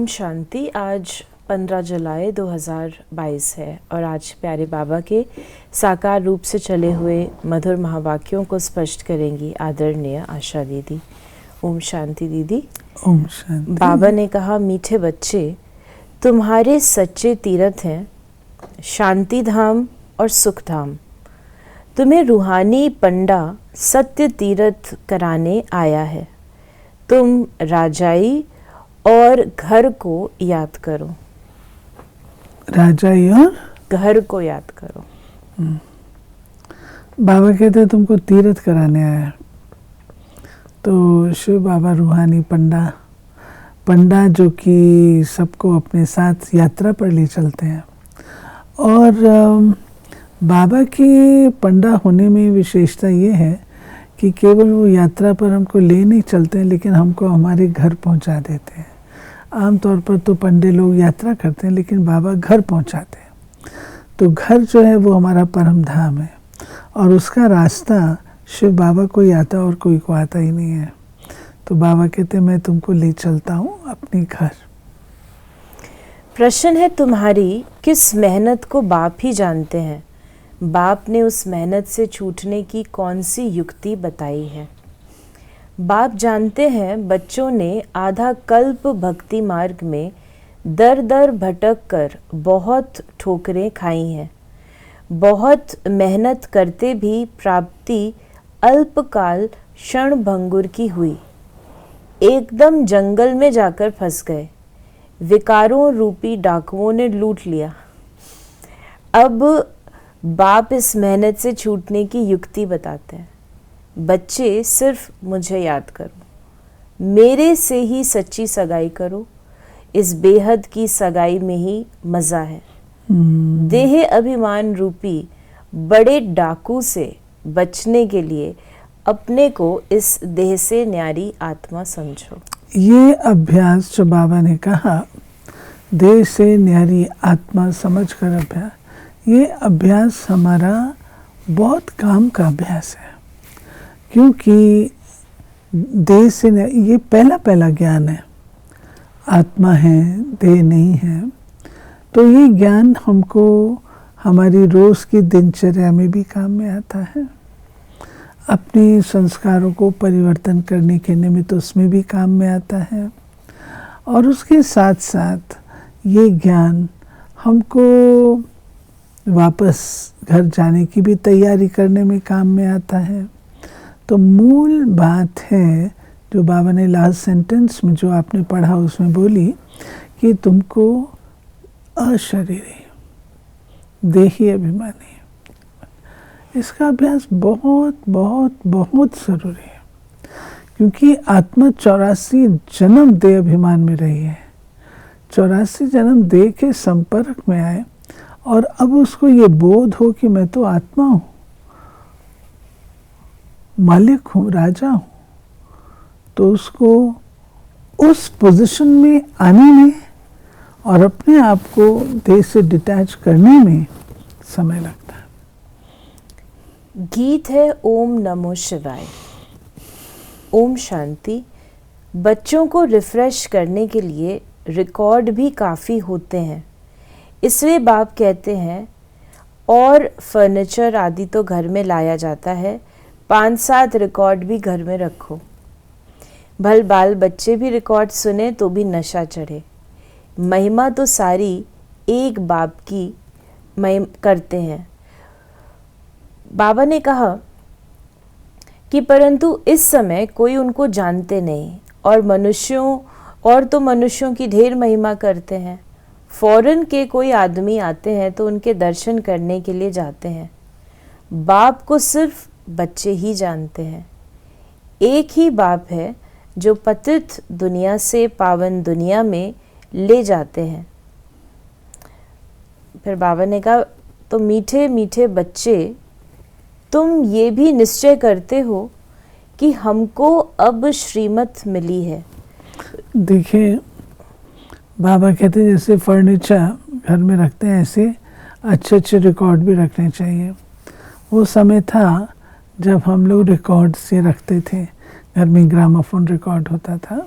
ओम शांति। आज 15 जुलाई 2022 है और आज प्यारे बाबा के साकार रूप से चले हुए मधुर महावाक्यों को स्पष्ट करेंगी आदरणीय आशा दीदी। ओम शांति दीदी। ओम शांति। बाबा ने कहा, मीठे बच्चे, तुम्हारे सच्चे तीर्थ हैं शांति धाम और सुख धाम। तुम्हें रूहानी पंडा सत्य तीर्थ कराने आया है। तुम राजाई और घर को याद करो। राजाई और घर को याद करो। बाबा कहते हैं तुमको तीर्थ कराने आया। तो शिव बाबा रूहानी पंडा जो कि सबको अपने साथ यात्रा पर ले चलते हैं। और बाबा के पंडा होने में विशेषता ये है कि केवल वो यात्रा पर हमको ले नहीं चलते हैं, लेकिन हमको हमारे घर पहुंचा देते हैं। आमतौर पर तो पंडे लोग यात्रा करते हैं, लेकिन बाबा घर पहुंचाते हैं। तो घर जो है वो हमारा परम धाम है और उसका रास्ता शिव बाबा को ही आता और कोई को आता ही नहीं है। तो बाबा कहते हैं मैं तुमको ले चलता हूँ अपने घर। प्रश्न है तुम्हारी, किस मेहनत को बाप ही जानते हैं। बाप ने उस मेहनत से छूटने की कौन सी युक्ति बताई है। बाप जानते हैं बच्चों ने आधा कल्प भक्ति मार्ग में दर दर भटक कर बहुत ठोकरें खाई हैं। बहुत मेहनत करते भी प्राप्ति अल्पकाल क्षण भंगुर की हुई। एकदम जंगल में जाकर फंस गए। विकारों रूपी डाकुओं ने लूट लिया। अब बाप इस मेहनत से छूटने की युक्ति बताते हैं। बच्चे, सिर्फ मुझे याद करो, मेरे से ही सच्ची सगाई करो। इस बेहद की सगाई में ही मज़ा है। देह अभिमान रूपी बड़े डाकू से बचने के लिए अपने को इस देह से न्यारी आत्मा समझो। ये अभ्यास जो बाबा ने कहा, देह से न्यारी आत्मा समझकर अभ्यास, ये अभ्यास हमारा बहुत काम का अभ्यास है। क्योंकि देह से ये पहला ज्ञान है। आत्मा है, देह नहीं है। तो ये ज्ञान हमको हमारी रोज़ की दिनचर्या में भी काम में आता है। अपने संस्कारों को परिवर्तन करने के निमित्त उसमें भी काम में आता है। और उसके साथ साथ ये ज्ञान हमको वापस घर जाने की भी तैयारी करने में काम में आता है। तो मूल बात है जो बाबा ने लास्ट सेंटेंस में जो आपने पढ़ा उसमें बोली कि तुमको अशरीरी देही अभिमानी, इसका अभ्यास बहुत बहुत बहुत ज़रूरी है। क्योंकि आत्मा 84 जन्म देह अभिमान में रही है। 84 जन्म देह के संपर्क में आए और अब उसको ये बोध हो कि मैं तो आत्मा हूँ, मालिक हूँ, राजा हूँ। तो उसको उस पोजीशन में आने में और अपने आप को देह से डिटैच करने में समय लगता है। गीत है ओम नमो शिवाय। ओम शांति। बच्चों को रिफ्रेश करने के लिए रिकॉर्ड भी काफ़ी होते हैं। इसलिए बाप कहते हैं और फर्नीचर आदि तो घर में लाया जाता है, 5-7 रिकॉर्ड भी घर में रखो। भल बाल बच्चे भी रिकॉर्ड सुने तो भी नशा चढ़े। महिमा तो सारी एक बाप की करते हैं। बाबा ने कहा कि परंतु इस समय कोई उनको जानते नहीं और मनुष्यों की ढेर महिमा करते हैं। फॉरेन के कोई आदमी आते हैं तो उनके दर्शन करने के लिए जाते हैं। बाप को सिर्फ बच्चे ही जानते हैं। एक ही बाप है जो पतित दुनिया से पावन दुनिया में ले जाते हैं। फिर बाबा ने कहा, तो मीठे मीठे बच्चे, तुम ये भी निश्चय करते हो कि हमको अब श्रीमत मिली है। देखिए, बाबा कहते हैं जैसे फर्नीचर घर में रखते हैं, ऐसे अच्छे अच्छे रिकॉर्ड भी रखने चाहिए। वो समय था जब हम लोग रिकॉर्ड से रखते थे, घर में ग्रामाफोन रिकॉर्ड होता था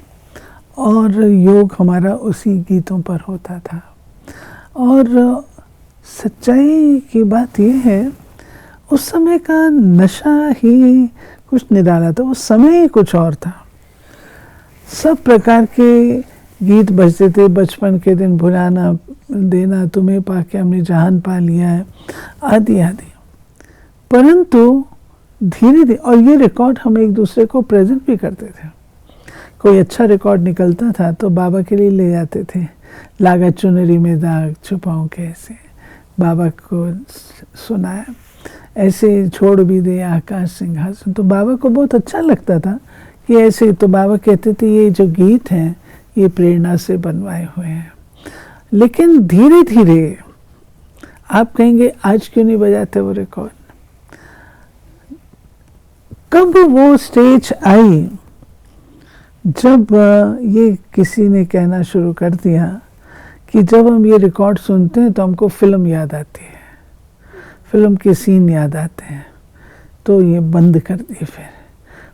और योग हमारा उसी गीतों पर होता था। और सच्चाई की बात यह है, उस समय का नशा ही कुछ निराला था, उस समय ही कुछ और था। सब प्रकार के गीत बजते थे, बचपन के दिन भुलाना देना, तुम्हें पाके हमने जहान पा लिया है, आदि आदि। परंतु धीरे धीरे, और ये रिकॉर्ड हम एक दूसरे को प्रेजेंट भी करते थे। कोई अच्छा रिकॉर्ड निकलता था तो बाबा के लिए ले जाते थे, लागा चुनरी में दाग छुपाऊं कैसे, बाबा को सुनाया, ऐसे छोड़ भी दे आकाश सिंहासन। तो बाबा को बहुत अच्छा लगता था कि ऐसे। तो बाबा कहते थे ये जो गीत हैं ये प्रेरणा से बनवाए हुए हैं। लेकिन धीरे धीरे आप कहेंगे आज क्यों नहीं बजाते वो रिकॉर्ड। कब वो स्टेज आई जब ये किसी ने कहना शुरू कर दिया कि जब हम ये रिकॉर्ड सुनते हैं तो हमको फिल्म याद आती है, फिल्म के सीन याद आते हैं, तो ये बंद कर दिए।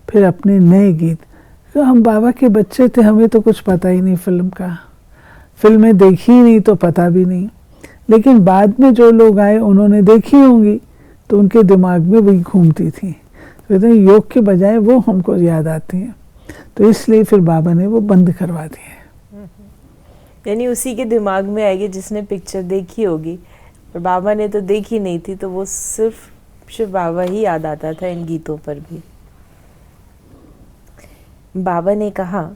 फिर अपने नए गीत। तो हम बाबा के बच्चे थे, हमें तो कुछ पता ही नहीं फिल्म का, फिल्में देखी ही नहीं तो पता भी नहीं। लेकिन बाद में जो लोग आए उन्होंने देखी होंगी तो उनके दिमाग में वही घूमती थी, तो योग के बजाय वो हमको याद आती है। तो इसलिए फिर बाबा ने वो बंद करवा दिए। यानी उसी के दिमाग में आएगी जिसने पिक्चर देखी होगी, और बाबा ने तो देखी नहीं थी, तो वो सिर्फ बाबा ही याद आता था इन गीतों पर भी। बाबा ने कहा,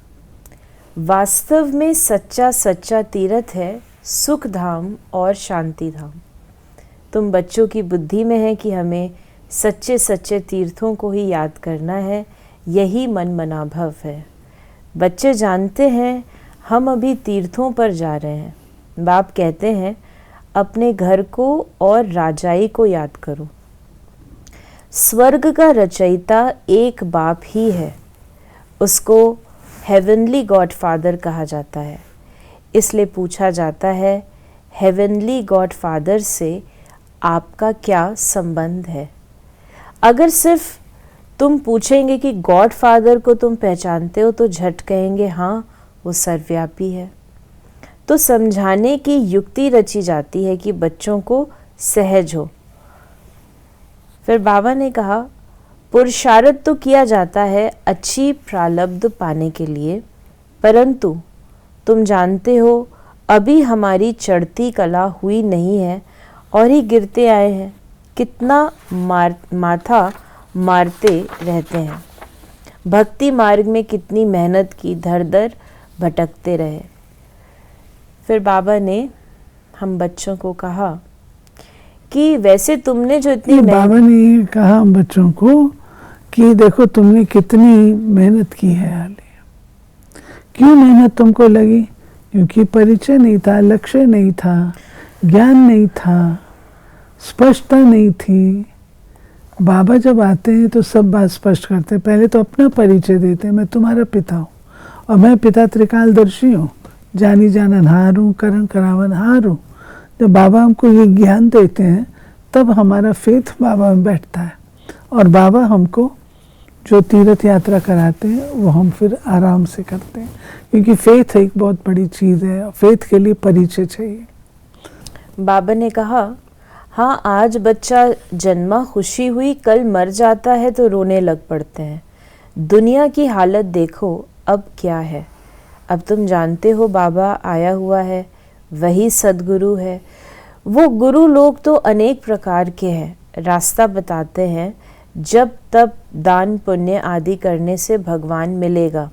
वास्तव में सच्चा सच्चा तीर्थ है सुख धाम और शांति धाम। तुम बच्चों की बुद्धि में है कि हमें सच्चे सच्चे तीर्थों को ही याद करना है, यही मन मना भव है। बच्चे जानते हैं हम अभी तीर्थों पर जा रहे हैं। बाप कहते हैं अपने घर को और राजाई को याद करो। स्वर्ग का रचयिता एक बाप ही है, उसको हेवनली गॉडफादर कहा जाता है। इसलिए पूछा जाता है हेवनली गॉडफादर से आपका क्या संबंध है। अगर सिर्फ तुम पूछेंगे कि गॉडफादर को तुम पहचानते हो तो झट कहेंगे हाँ वो सर्वव्यापी है। तो समझाने की युक्ति रची जाती है कि बच्चों को सहज हो। फिर बाबा ने कहा, पुरुषार्थ तो किया जाता है अच्छी प्रारब्ध पाने के लिए, परंतु तुम जानते हो अभी हमारी चढ़ती कला हुई नहीं है और ही गिरते आए हैं। कितना माथा मारते रहते हैं। भक्ति मार्ग में कितनी मेहनत की, धर धर भटकते रहे। फिर बाबा ने हम बच्चों को कहा कि वैसे तुमने जो इतनी बाबा ने ये कहा हम बच्चों को कि देखो तुमने कितनी मेहनत की है हाल। क्यों मेहनत तुमको लगी? क्योंकि परिचय नहीं था, लक्ष्य नहीं था, ज्ञान नहीं था, स्पष्टता नहीं थी। बाबा जब आते हैं तो सब बात स्पष्ट करते हैं। पहले तो अपना परिचय देते हैं, मैं तुम्हारा पिता हूँ और मैं पिता त्रिकालदर्शी हूँ, जानी जाननहार हूँ, करण करावनहार हूँ। जब बाबा हमको ये ज्ञान देते हैं तब हमारा फेथ बाबा में बैठता है और बाबा हमको जो तीर्थ यात्रा कराते हैं वो हम फिर आराम से करते हैं, क्योंकि फेथ एक बहुत बड़ी चीज़ है। फेथ के लिए परिचय चाहिए। बाबा ने कहा, हाँ आज बच्चा जन्मा खुशी हुई, कल मर जाता है तो रोने लग पड़ते हैं। दुनिया की हालत देखो अब क्या है। अब तुम जानते हो बाबा आया हुआ है, वही सद्गुरु है। वो गुरु लोग तो अनेक प्रकार के हैं, रास्ता बताते हैं। जब तब दान पुण्य आदि करने से भगवान मिलेगा,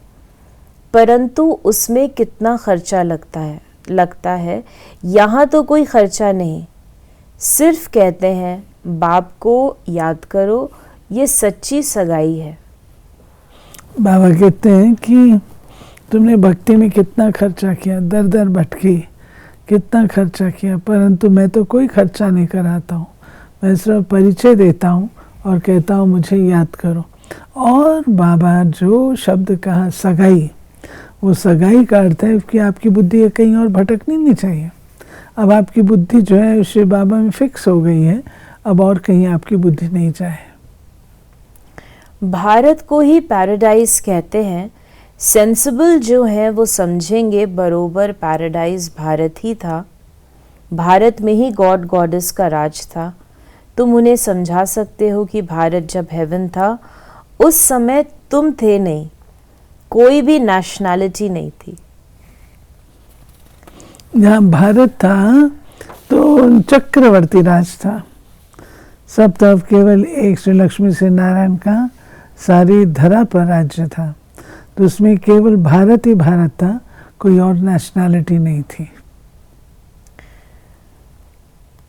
परंतु उसमें कितना खर्चा लगता है। यहाँ तो कोई खर्चा नहीं, सिर्फ कहते हैं बाप को याद करो, ये सच्ची सगाई है। बाबा कहते हैं कि तुमने भक्ति में कितना खर्चा किया, दर दर भटकी, कितना खर्चा किया, परंतु मैं तो कोई खर्चा नहीं कराता हूँ। मैं सिर्फ परिचय देता हूँ और कहता हूँ मुझे याद करो। और बाबा जो शब्द कहा सगाई, वो सगाई का अर्थ है कि आपकी बुद्धि कहीं और भटकनी नहीं चाहिए। अब आपकी बुद्धि जो है श्री बाबा में फिक्स हो गई है, अब और कहीं आपकी बुद्धि नहीं जाए। भारत को ही पैराडाइज कहते हैं, सेंसिबल जो है वो समझेंगे बरोबर पैराडाइज भारत ही था, भारत में ही गॉड गॉडेस का राज था। तुम उन्हें समझा सकते हो कि भारत जब हेवन था उस समय तुम थे नहीं, कोई भी नेशनैलिटी नहीं थी। जहाँ भारत था तो चक्रवर्ती राज था, सब तरफ केवल एक श्री लक्ष्मी से नारायण का सारी धरा पर राज्य था, तो उसमें केवल भारत ही भारत था, कोई और नेशनैलिटी नहीं थी।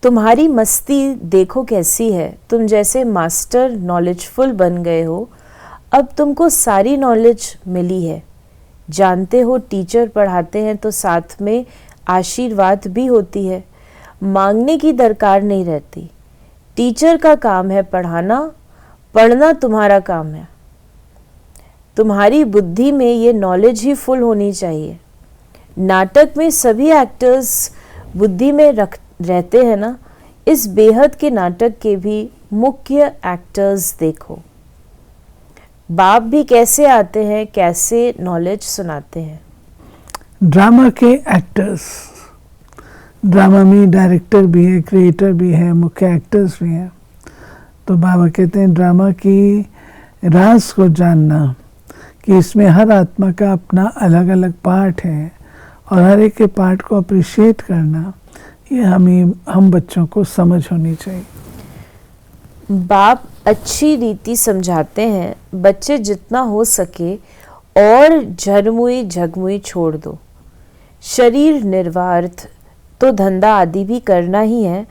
तुम्हारी मस्ती देखो कैसी है, तुम जैसे मास्टर नॉलेजफुल बन गए हो, अब तुमको सारी नॉलेज मिली है। जानते हो टीचर पढ़ाते हैं तो साथ में आशीर्वाद भी होती है, मांगने की दरकार नहीं रहती। टीचर का काम है पढ़ाना, पढ़ना तुम्हारा काम है। तुम्हारी बुद्धि में ये नॉलेज ही फुल होनी चाहिए। नाटक में सभी एक्टर्स बुद्धि में रहते हैं ना, इस बेहद के नाटक के भी मुख्य एक्टर्स देखो। बाप भी कैसे आते हैं, कैसे नॉलेज सुनाते हैं। ड्रामा के एक्टर्स, ड्रामा में डायरेक्टर भी है, क्रिएटर भी है, मुख्य एक्टर्स भी हैं। तो बाबा कहते हैं ड्रामा की राज को जानना कि इसमें हर आत्मा का अपना अलग अलग पार्ट है और हर एक के पार्ट को अप्रिशिएट करना, ये हम बच्चों को समझ होनी चाहिए। बाप अच्छी रीति समझाते हैं, बच्चे जितना हो सके और झरमुई झगमुई छोड़ दो। शरीर निर्वार्थ तो धंधा आदि भी करना ही है,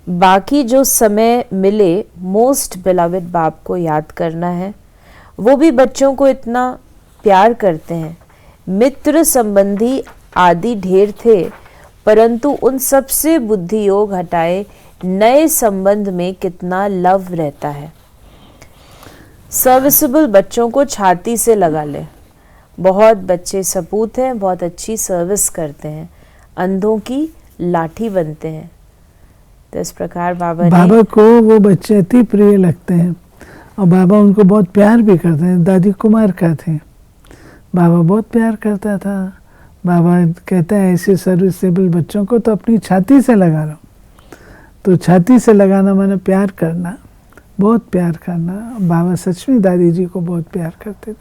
बाकी जो समय मिले मोस्ट बिलवेड बाप को याद करना है। वो भी बच्चों को इतना प्यार करते हैं। मित्र संबंधी आदि ढेर थे, परंतु उन सब से बुद्धि योग हटाए नए संबंध में कितना लव रहता है। सर्विसेबल बच्चों को छाती से लगा ले। बहुत बच्चे सपूत हैं, बहुत अच्छी सर्विस करते हैं, अंधों की लाठी बनते हैं। तो इस प्रकार बाबा को वो बच्चे अति प्रिय लगते हैं और बाबा उनको बहुत प्यार भी करते हैं। दादी कुमार का थे, बाबा बहुत प्यार करता था। बाबा कहता है ऐसे सर्विसेबल बच्चों को तो अपनी छाती से लगा लो। तो छाती से लगाना माने प्यार करना, बहुत प्यार करना। बाबा सच में दादी जी को बहुत प्यार करते थे,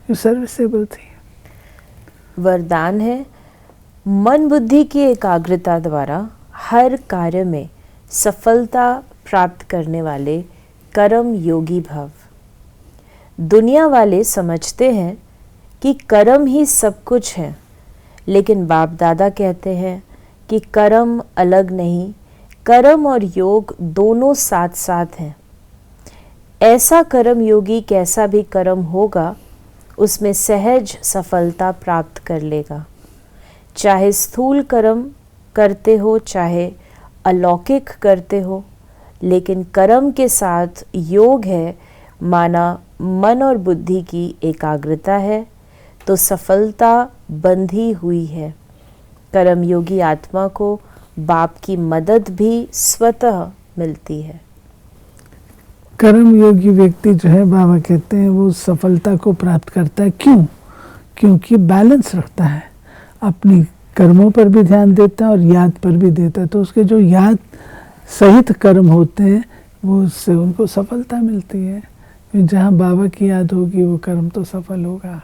जो सर्विसेबल थी। वरदान है, मन बुद्धि की एकाग्रता द्वारा हर कार्य में सफलता प्राप्त करने वाले कर्म योगी भव। दुनिया वाले समझते हैं कि कर्म ही सब कुछ है, लेकिन बाप दादा कहते हैं कि कर्म अलग नहीं, कर्म और योग दोनों साथ साथ हैं। ऐसा कर्म योगी कैसा भी कर्म होगा उसमें सहज सफलता प्राप्त कर लेगा। चाहे स्थूल कर्म करते हो, चाहे अलौकिक करते हो, लेकिन कर्म के साथ योग है, माना मन और बुद्धि की एकाग्रता है, तो सफलता बंधी हुई है। कर्म योगी आत्मा को बाप की मदद भी स्वतः मिलती है। कर्म योगी व्यक्ति जो है, बाबा कहते हैं वो सफलता को प्राप्त करता है। क्यों? क्योंकि बैलेंस रखता है, अपनी कर्मों पर भी ध्यान देता है और याद पर भी देता है। तो उसके जो याद सहित कर्म होते हैं वो उससे उनको सफलता मिलती है। जहाँ बाबा की याद होगी वो कर्म तो सफल होगा।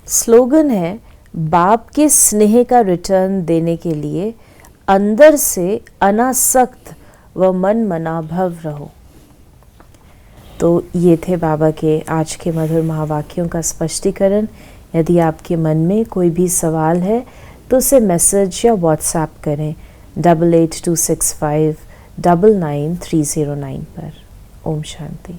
स्लोगन है, बाप के स्नेह का रिटर्न देने के लिए अंदर से अनासक्त व मन मनाभव रहो। तो ये थे बाबा के आज के मधुर महावाक्यों का स्पष्टीकरण। यदि आपके मन में कोई भी सवाल है तो उसे मैसेज या व्हाट्सएप करें 8826599309 पर। ओम शांति।